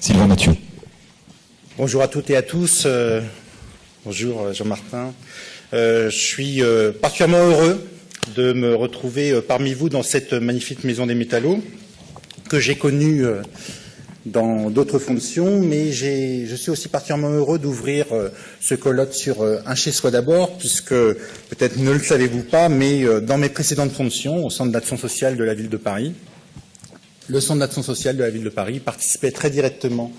Sylvain Mathieu. Bonjour à toutes et à tous. Bonjour Jean-Martin. Je suis particulièrement heureux de me retrouver parmi vous dans cette magnifique maison des métallos que j'ai connue dans d'autres fonctions, mais je suis aussi particulièrement heureux d'ouvrir ce colloque sur un chez-soi d'abord, puisque peut-être ne le savez-vous pas, mais dans mes précédentes fonctions au Centre d'action sociale de la Ville de Paris, le Centre d'action sociale de la Ville de Paris participait très directement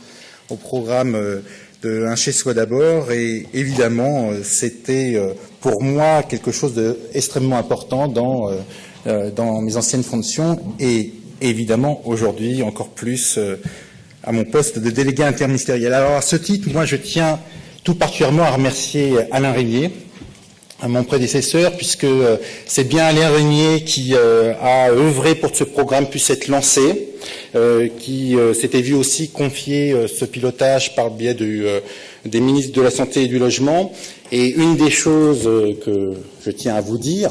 au programme de un chez-soi d'abord, et évidemment c'était pour moi quelque chose d'extrêmement important dans mes anciennes fonctions, et évidemment aujourd'hui encore plus à mon poste de délégué interministériel. Alors à ce titre, moi je tiens tout particulièrement à remercier Alain Régnier, mon prédécesseur, puisque c'est bien Alain Régnier qui a œuvré pour que ce programme puisse être lancé, qui s'était vu aussi confier ce pilotage par le biais des ministres de la Santé et du Logement. Et une des choses que je tiens à vous dire,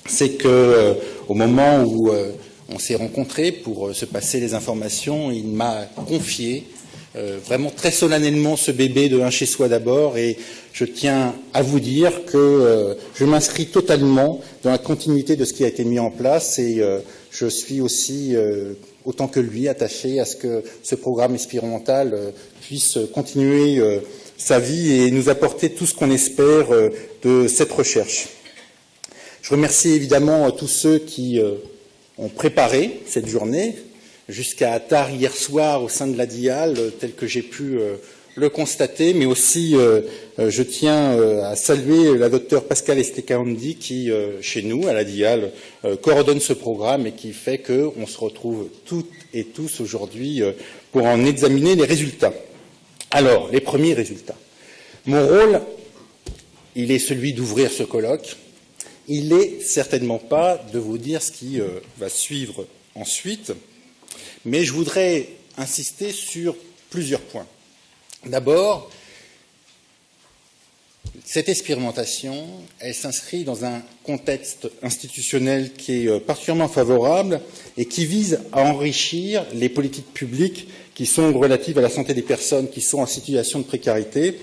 c'est que au moment où on s'est rencontrés pour se passer les informations, il m'a confié vraiment très solennellement ce bébé de un chez soi d'abord, et je tiens à vous dire que je m'inscris totalement dans la continuité de ce qui a été mis en place, et je suis aussi autant que lui attaché à ce que ce programme expérimental puisse continuer sa vie et nous apporter tout ce qu'on espère de cette recherche. Je remercie évidemment tous ceux qui ont préparé cette journée jusqu'à tard hier soir au sein de la DIAL, tel que j'ai pu le constater, mais aussi je tiens à saluer la docteure Pascale Estecandi qui, chez nous, à la DIAL, coordonne ce programme et qui fait qu'on se retrouve toutes et tous aujourd'hui pour en examiner les résultats. Alors, les premiers résultats. Mon rôle, il est celui d'ouvrir ce colloque. Il n'est certainement pas de vous dire ce qui va suivre ensuite, mais je voudrais insister sur plusieurs points. D'abord, cette expérimentation, elle s'inscrit dans un contexte institutionnel qui est particulièrement favorable et qui vise à enrichir les politiques publiques qui sont relatives à la santé des personnes qui sont en situation de précarité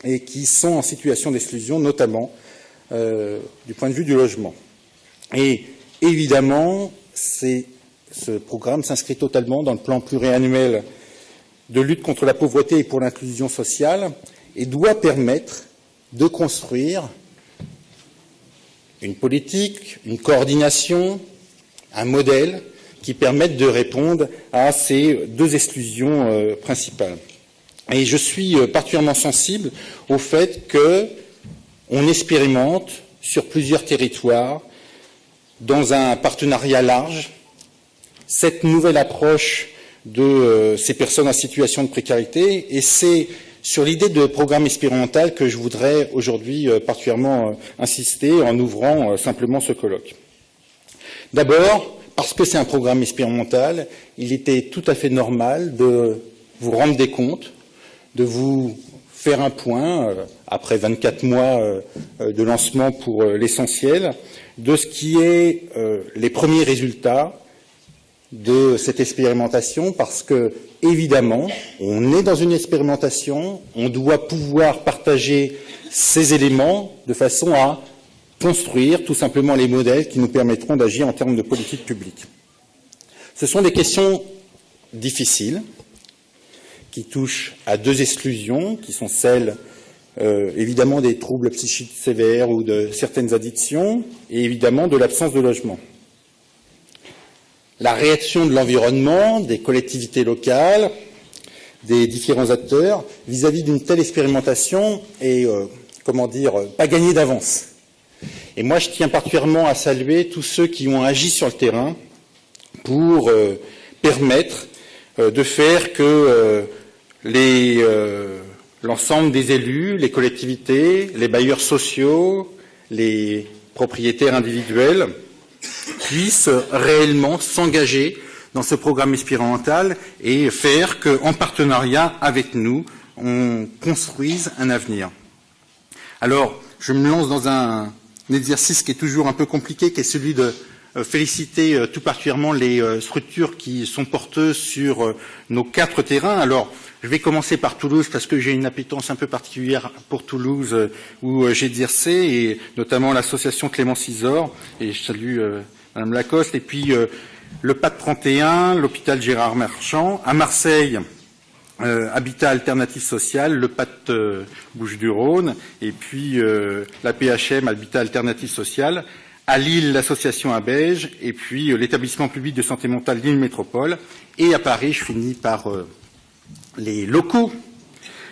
et qui sont en situation d'exclusion, notamment du point de vue du logement. Et évidemment, ce programme s'inscrit totalement dans le plan pluriannuel de lutte contre la pauvreté et pour l'inclusion sociale et doit permettre de construire une politique, une coordination, un modèle qui permettent de répondre à ces deux exclusions principales. Et je suis particulièrement sensible au fait qu'on expérimente sur plusieurs territoires, dans un partenariat large, cette nouvelle approche de ces personnes en situation de précarité, et c'est sur l'idée de programme expérimental que je voudrais aujourd'hui particulièrement insister en ouvrant simplement ce colloque. D'abord, parce que c'est un programme expérimental, il était tout à fait normal de vous rendre des comptes, de vous faire un point, après 24 mois de lancement pour l'essentiel, de ce qui est les premiers résultats de cette expérimentation, parce que, évidemment, on est dans une expérimentation, on doit pouvoir partager ces éléments de façon à construire tout simplement les modèles qui nous permettront d'agir en termes de politique publique. Ce sont des questions difficiles, qui touchent à deux exclusions, qui sont celles, évidemment, des troubles psychiques sévères ou de certaines addictions, et évidemment de l'absence de logement. La réaction de l'environnement, des collectivités locales, des différents acteurs vis-à-vis d'une telle expérimentation est, pas gagnée d'avance. Et moi, je tiens particulièrement à saluer tous ceux qui ont agi sur le terrain pour permettre de faire que l'ensemble des élus, les collectivités, les bailleurs sociaux, les propriétaires individuels puissent réellement s'engager dans ce programme expérimental et faire qu'en partenariat avec nous, on construise un avenir. Alors, je me lance dans un exercice qui est toujours un peu compliqué, qui est celui de féliciter tout particulièrement les structures qui sont porteuses sur nos 4 terrains. Alors, je vais commencer par Toulouse parce que j'ai une appétence un peu particulière pour Toulouse où j'ai exercé, et notamment l'association Clémence Isor, et je salue Madame Lacoste, et puis le PAD 31, l'hôpital Gérard Marchand, à Marseille, Habitat Alternative Social, le PAD Bouches-du-Rhône, et puis la PHM, Habitat Alternative Social, à Lille, l'association Abège, et puis l'établissement public de santé mentale Lille Métropole, et à Paris, je finis par les locaux,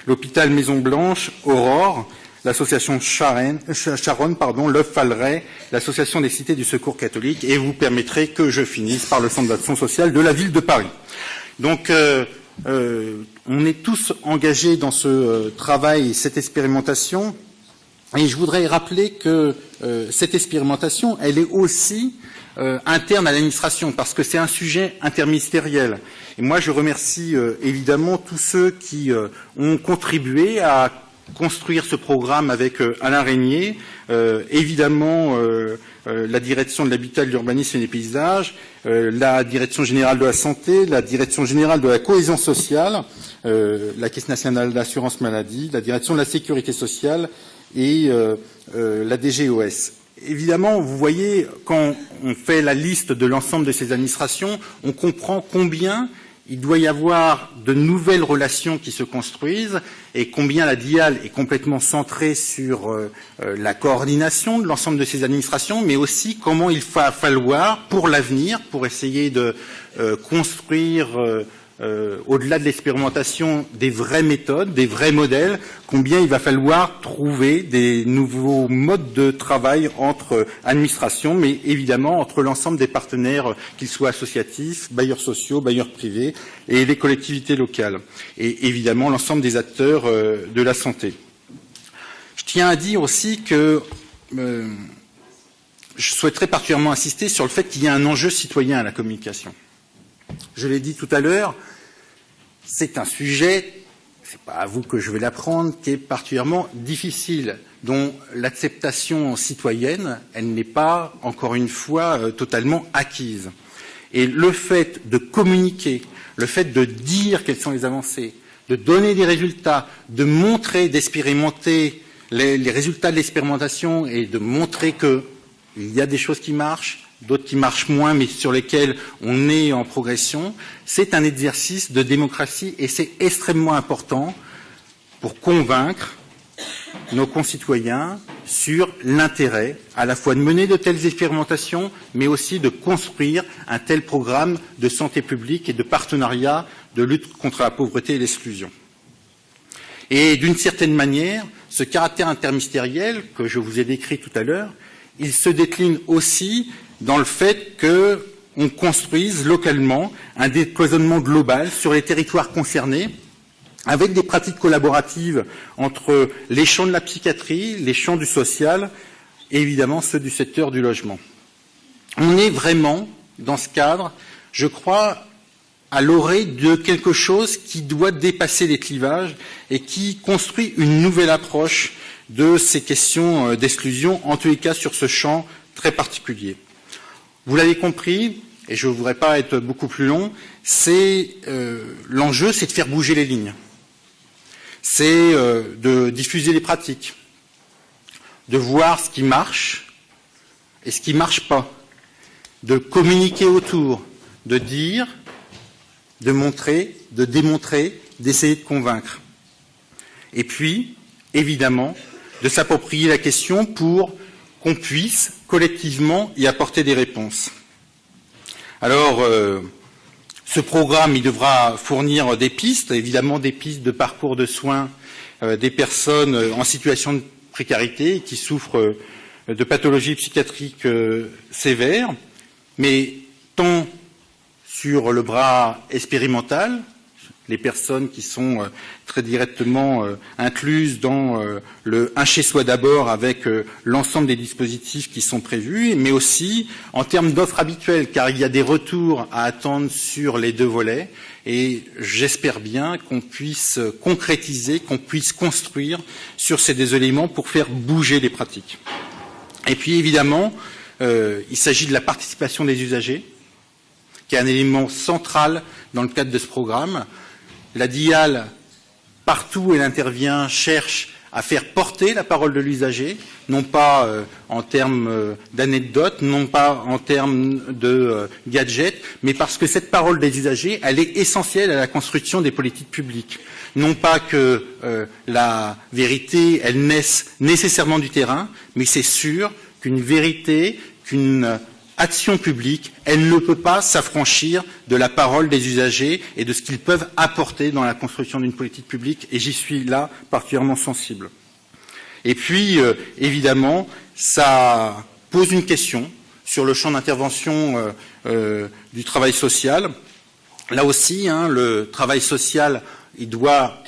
l'hôpital Maison Blanche, Aurore, l'association Charonne, l'œuf Falleret, l'association des cités du secours catholique, et vous permettrez que je finisse par le centre d'action sociale de la ville de Paris. Donc, on est tous engagés dans ce travail, cette expérimentation, et je voudrais rappeler que cette expérimentation, elle est aussi interne à l'administration, parce que c'est un sujet interministériel. Et moi, je remercie évidemment tous ceux qui ont contribué à construire ce programme avec Alain Régnier, évidemment la direction de l'habitat, de l'urbanisme et des paysages, la direction générale de la santé, la direction générale de la cohésion sociale, la Caisse nationale d'assurance maladie, la direction de la sécurité sociale et la DGOS. Évidemment, vous voyez, quand on fait la liste de l'ensemble de ces administrations, on comprend combien il doit y avoir de nouvelles relations qui se construisent et combien la DIAL est complètement centrée sur la coordination de l'ensemble de ces administrations, mais aussi comment il va falloir, pour l'avenir, pour essayer de construire au-delà de l'expérimentation des vraies méthodes, des vrais modèles, combien il va falloir trouver des nouveaux modes de travail entre administrations, mais évidemment entre l'ensemble des partenaires, qu'ils soient associatifs, bailleurs sociaux, bailleurs privés, et les collectivités locales, et évidemment l'ensemble des acteurs de la santé. Je tiens à dire aussi que je souhaiterais particulièrement insister sur le fait qu'il y a un enjeu citoyen à la communication. Je l'ai dit tout à l'heure, c'est un sujet, c'est pas à vous que je vais l'apprendre, qui est particulièrement difficile, dont l'acceptation citoyenne, elle n'est pas, encore une fois, totalement acquise. Et le fait de communiquer, le fait de dire quelles sont les avancées, de donner des résultats, de montrer, d'expérimenter les résultats de l'expérimentation et de montrer qu'il y a des choses qui marchent, d'autres qui marchent moins, mais sur lesquels on est en progression, c'est un exercice de démocratie et c'est extrêmement important pour convaincre nos concitoyens sur l'intérêt à la fois de mener de telles expérimentations, mais aussi de construire un tel programme de santé publique et de partenariat de lutte contre la pauvreté et l'exclusion. Et d'une certaine manière, ce caractère interministériel que je vous ai décrit tout à l'heure, il se décline aussi dans le fait qu'on construise localement un décloisonnement global sur les territoires concernés, avec des pratiques collaboratives entre les champs de la psychiatrie, les champs du social et évidemment ceux du secteur du logement. On est vraiment, dans ce cadre, je crois, à l'orée de quelque chose qui doit dépasser les clivages et qui construit une nouvelle approche de ces questions d'exclusion, en tous les cas sur ce champ très particulier. Vous l'avez compris, et je ne voudrais pas être beaucoup plus long, l'enjeu, c'est de faire bouger les lignes. C'est de diffuser les pratiques, de voir ce qui marche et ce qui ne marche pas, de communiquer autour, de dire, de montrer, de démontrer, d'essayer de convaincre. Et puis, évidemment, de s'approprier la question pour qu'on puisse collectivement y apporter des réponses. Alors, ce programme, il devra fournir des pistes, évidemment des pistes de parcours de soins des personnes en situation de précarité qui souffrent de pathologies psychiatriques sévères, mais tant sur le bras expérimental, les personnes qui sont très directement incluses dans le un chez soi d'abord avec l'ensemble des dispositifs qui sont prévus, mais aussi en termes d'offres habituelles, car il y a des retours à attendre sur les deux volets, et j'espère bien qu'on puisse concrétiser, qu'on puisse construire sur ces deux éléments pour faire bouger les pratiques. Et puis évidemment, il s'agit de la participation des usagers, qui est un élément central dans le cadre de ce programme. La DIAL, partout où elle intervient, cherche à faire porter la parole de l'usager, non pas en termes d'anecdotes, non pas en termes de gadgets, mais parce que cette parole des usagers, elle est essentielle à la construction des politiques publiques. Non pas que la vérité, elle naisse nécessairement du terrain, mais c'est sûr qu'une vérité, qu'une action publique, elle ne peut pas s'affranchir de la parole des usagers et de ce qu'ils peuvent apporter dans la construction d'une politique publique, et j'y suis là particulièrement sensible. Et puis, évidemment, ça pose une question sur le champ d'intervention du travail social. Là aussi, le travail social, il doit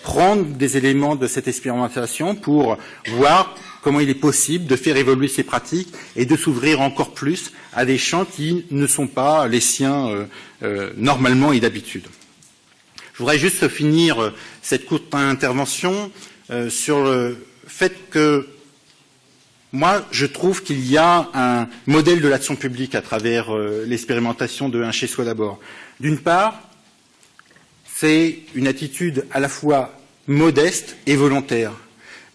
prendre des éléments de cette expérimentation pour voir comment il est possible de faire évoluer ces pratiques et de s'ouvrir encore plus à des champs qui ne sont pas les siens normalement et d'habitude. Je voudrais juste finir cette courte intervention sur le fait que moi, je trouve qu'il y a un modèle de l'action publique à travers l'expérimentation de Un chez soi d'abord. D'une part, c'est une attitude à la fois modeste et volontaire.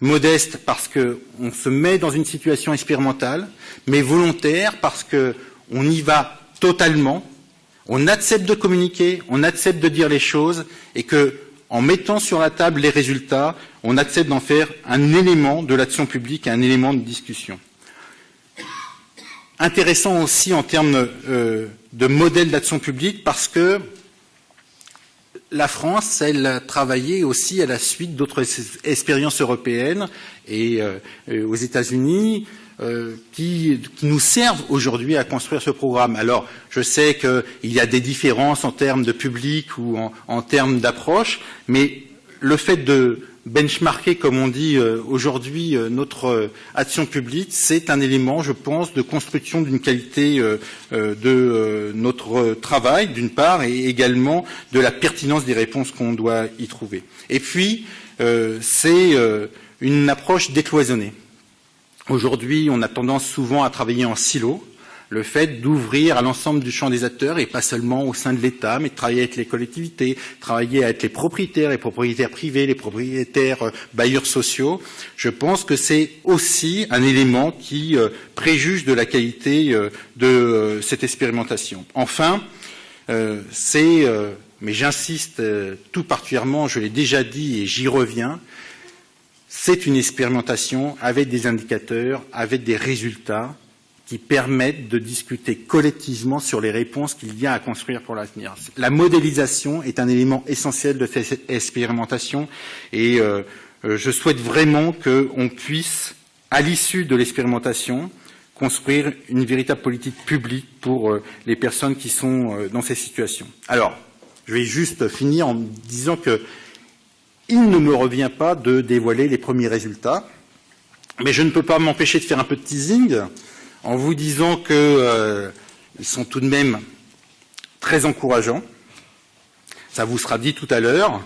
Modeste parce qu'on se met dans une situation expérimentale, mais volontaire parce qu'on y va totalement, on accepte de communiquer, on accepte de dire les choses, et que, en mettant sur la table les résultats, on accepte d'en faire un élément de l'action publique, un élément de discussion. Intéressant aussi en termes de modèle d'action publique, parce que la France, elle a travaillé aussi à la suite d'autres expériences européennes et aux États-Unis qui nous servent aujourd'hui à construire ce programme. Alors, je sais qu'il y a des différences en termes de public ou en termes d'approche, mais le fait de benchmarker, comme on dit aujourd'hui, notre action publique, c'est un élément, je pense, de construction d'une qualité de notre travail, d'une part, et également de la pertinence des réponses qu'on doit y trouver. Et puis, c'est une approche décloisonnée. Aujourd'hui, on a tendance souvent à travailler en silo. Le fait d'ouvrir à l'ensemble du champ des acteurs, et pas seulement au sein de l'État, mais de travailler avec les collectivités, travailler avec les propriétaires privés, les propriétaires bailleurs sociaux, je pense que c'est aussi un élément qui préjuge de la qualité de cette expérimentation. Enfin, mais j'insiste tout particulièrement, je l'ai déjà dit et j'y reviens, c'est une expérimentation avec des indicateurs, avec des résultats, qui permettent de discuter collectivement sur les réponses qu'il y a à construire pour l'avenir. La modélisation est un élément essentiel de cette expérimentation et je souhaite vraiment qu'on puisse, à l'issue de l'expérimentation, construire une véritable politique publique pour les personnes qui sont dans ces situations. Alors, je vais juste finir en disant que il ne me revient pas de dévoiler les premiers résultats, mais je ne peux pas m'empêcher de faire un peu de teasing en vous disant qu'ils sont tout de même très encourageants. Ça vous sera dit tout à l'heure.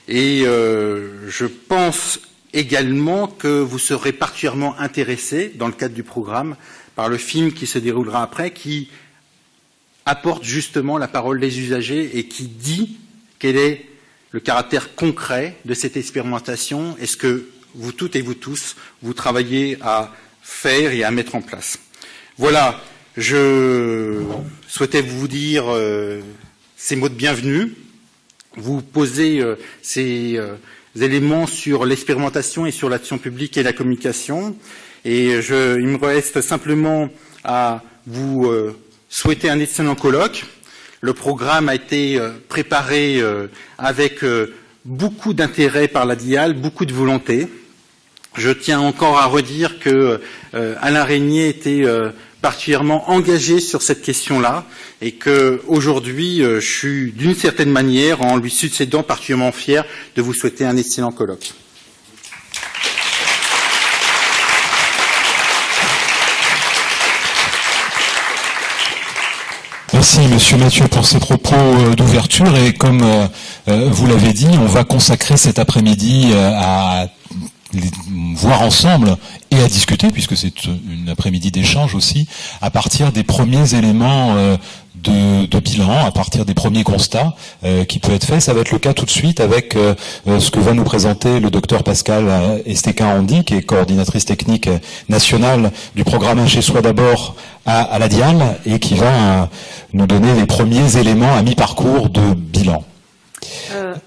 Et je pense également que vous serez particulièrement intéressés, dans le cadre du programme, par le film qui se déroulera après, qui apporte justement la parole des usagers et qui dit quel est le caractère concret de cette expérimentation et ce que vous toutes et vous tous, vous travaillez à faire et à mettre en place. Voilà, je souhaitais vous dire ces mots de bienvenue, vous poser ces éléments sur l'expérimentation et sur l'action publique et la communication. Et il me reste simplement à vous souhaiter un excellent colloque. Le programme a été préparé avec beaucoup d'intérêt par la DIAL, beaucoup de volonté. Je tiens encore à redire que Alain Régnier était particulièrement engagé sur cette question-là et que aujourd'hui, je suis d'une certaine manière, en lui succédant, particulièrement fier de vous souhaiter un excellent colloque. Merci Monsieur Mathieu pour ces propos d'ouverture et comme vous l'avez dit, on va consacrer cet après-midi à voir ensemble et à discuter, puisque c'est une après-midi d'échange aussi, à partir des premiers éléments de bilan, à partir des premiers constats qui peuvent être faits. Ça va être le cas tout de suite avec ce que va nous présenter le docteur Pascal Estequin-Andy, qui est coordinatrice technique nationale du programme Un chez soi d'abord à la Dial, et qui va nous donner les premiers éléments à mi-parcours de bilan.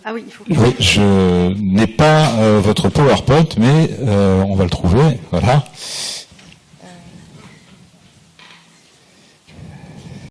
Ah oui, il faut. Oui, je n'ai pas votre PowerPoint, mais on va le trouver. Voilà.